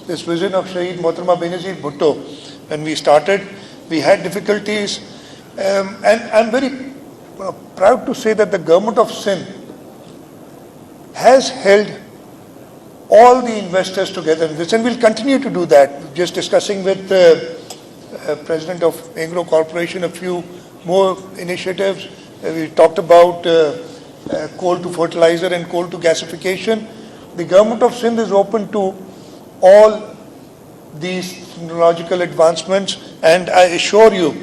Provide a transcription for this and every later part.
this vision of Shaheed Mohtarama Benazir Bhutto. When we started, we had difficulties, and I'm very proud to say that the government of Sindh has held all the investors together in this, and we'll continue to do that. Just discussing with the President of Anglo Corporation a few more initiatives. We talked about coal to fertilizer and coal to gasification. The government of Sindh is open to all these technological advancements, and I assure you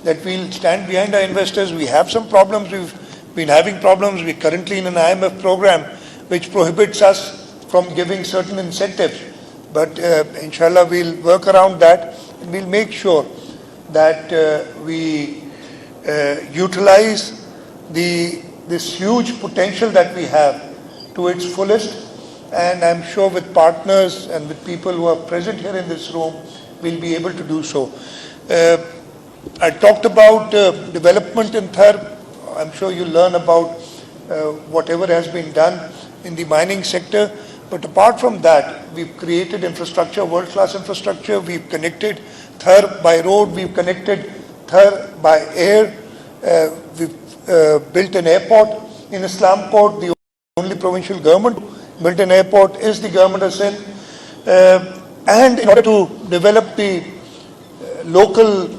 that we'll stand behind our investors. We have some problems. We've been having problems. We're currently in an IMF program which prohibits us from giving certain incentives. But inshallah, we'll work around that, and we'll make sure that we utilize this huge potential that we have to its fullest. And I'm sure with partners and with people who are present here in this room, we'll be able to do so. I talked about development in Thar. I'm sure you'll learn about whatever has been done in the mining sector. But apart from that, we've created infrastructure, world-class infrastructure. We've connected Thar by road. We've connected Thar by air. We've built an airport in Islam Port. The only provincial government built an airport is the government of Sindh. And in order to develop the local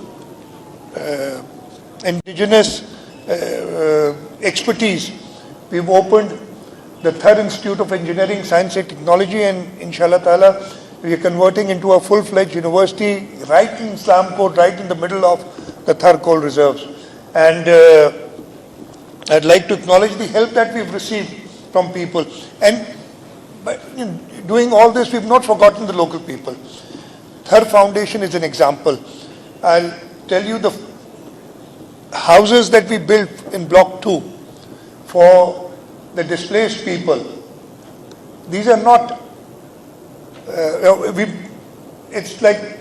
indigenous expertise, we've opened the Thar Institute of Engineering, Science and Technology, and inshallah ta'ala, we are converting into a full-fledged university right in Islam Port, right in the middle of the Thar coal reserves. And I'd like to acknowledge the help that we've received from people. And by doing all this, we've not forgotten the local people. Thar Foundation is an example. I'll tell you the houses that we built in Block 2 for the displaced people. These are not, it's like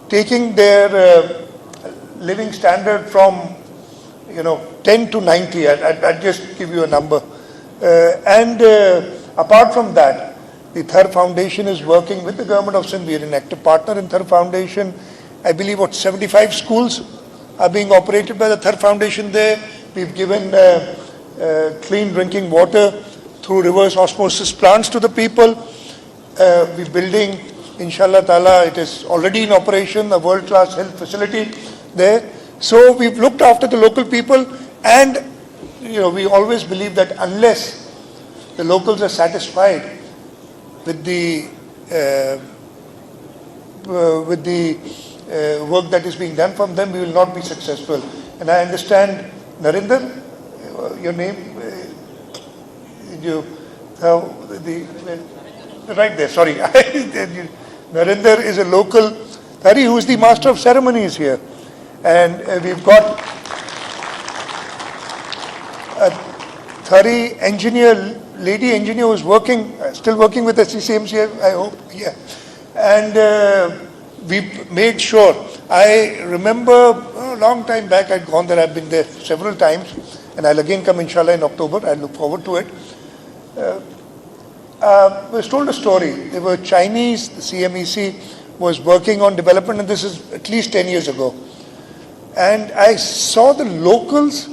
taking their living standard from 10 to 90. I'll just give you a number. Apart from that, the Thar Foundation is working with the government of Sindh. We are an active partner in Thar Foundation. I believe 75 schools are being operated by the Thar Foundation there. We've given clean drinking water through reverse osmosis plants to the people. We're building, inshallah ta'ala, it is already in operation, a world-class health facility there. So we've looked after the local people, and we always believe that unless the locals are satisfied with the work that is being done from them, we will not be successful. And I understand, Narinder, your name, right there, sorry. Narinder is a local Thari who is the master of ceremonies here. And we've got a Thari engineer, lady engineer who's working, still working with SCCMC, I hope, yeah. And we've made sure, I remember a long time back I'd gone there, I've been there several times, and I'll again come inshallah in October, I look forward to it. I was told a story. There were Chinese, the CMEC was working on development, and this is at least 10 years ago. And I saw the locals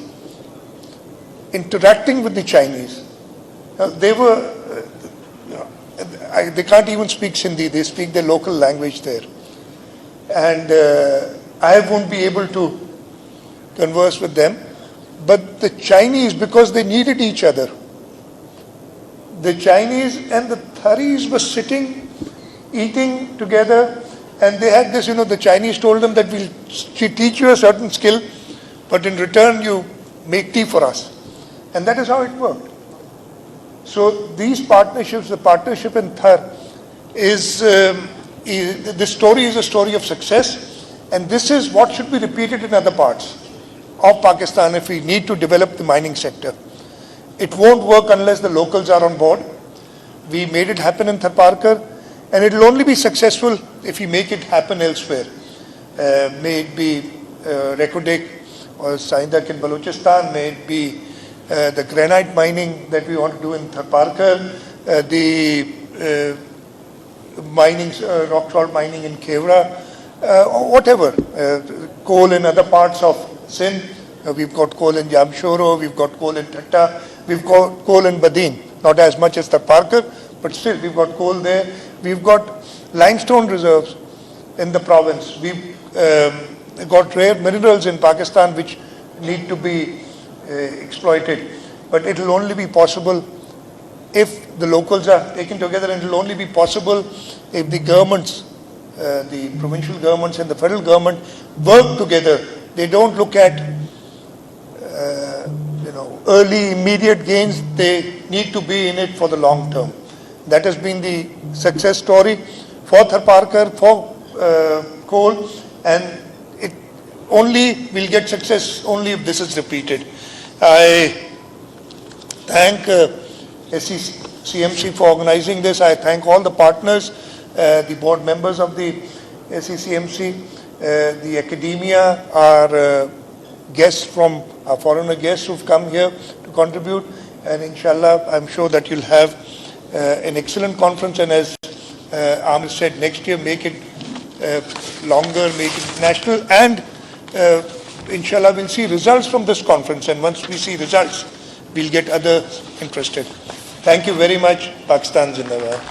interacting with the Chinese. They were, they can't even speak Sindhi, they speak their local language there. And I won't be able to converse with them. But the Chinese, because they needed each other, the Chinese and the Tharis were sitting, eating together, and they had this, the Chinese told them that we'll teach you a certain skill, but in return you make tea for us. And that is how it worked. So these partnerships, the partnership in Thar is, this story is a story of success, and this is what should be repeated in other parts of Pakistan if we need to develop the mining sector. It won't work unless the locals are on board. We made it happen in Tharparkar, and it will only be successful if we make it happen elsewhere. May it be Rekodik or Saindak in Balochistan, may it be the granite mining that we want to do in Tharparkar, the mining, rock salt mining in Khewra, or whatever, coal in other parts of Sindh. We've got coal in Jamshoro, we've got coal in Thatta, we've got coal in Badin, not as much as the Parker, but still we've got coal there. We've got limestone reserves in the province. We've got rare minerals in Pakistan which need to be exploited, but it will only be possible if the locals are taken together, and it will only be possible if the governments, the provincial governments and the federal government work together. They don't look at early immediate gains. They need to be in it for the long term. That has been the success story for Tharparkar, for coal, and it only will get success only if this is repeated. I thank SCCMC for organizing this. I thank all the partners, the board members of the SCCMC, the academia, our guests from our foreigner guests who've come here to contribute, and inshallah I'm sure that you'll have an excellent conference, and as Amir said, next year make it longer, make it national, and inshallah we'll see results from this conference, and once we see results we'll get others interested. Thank you very much. Pakistan Zindabad.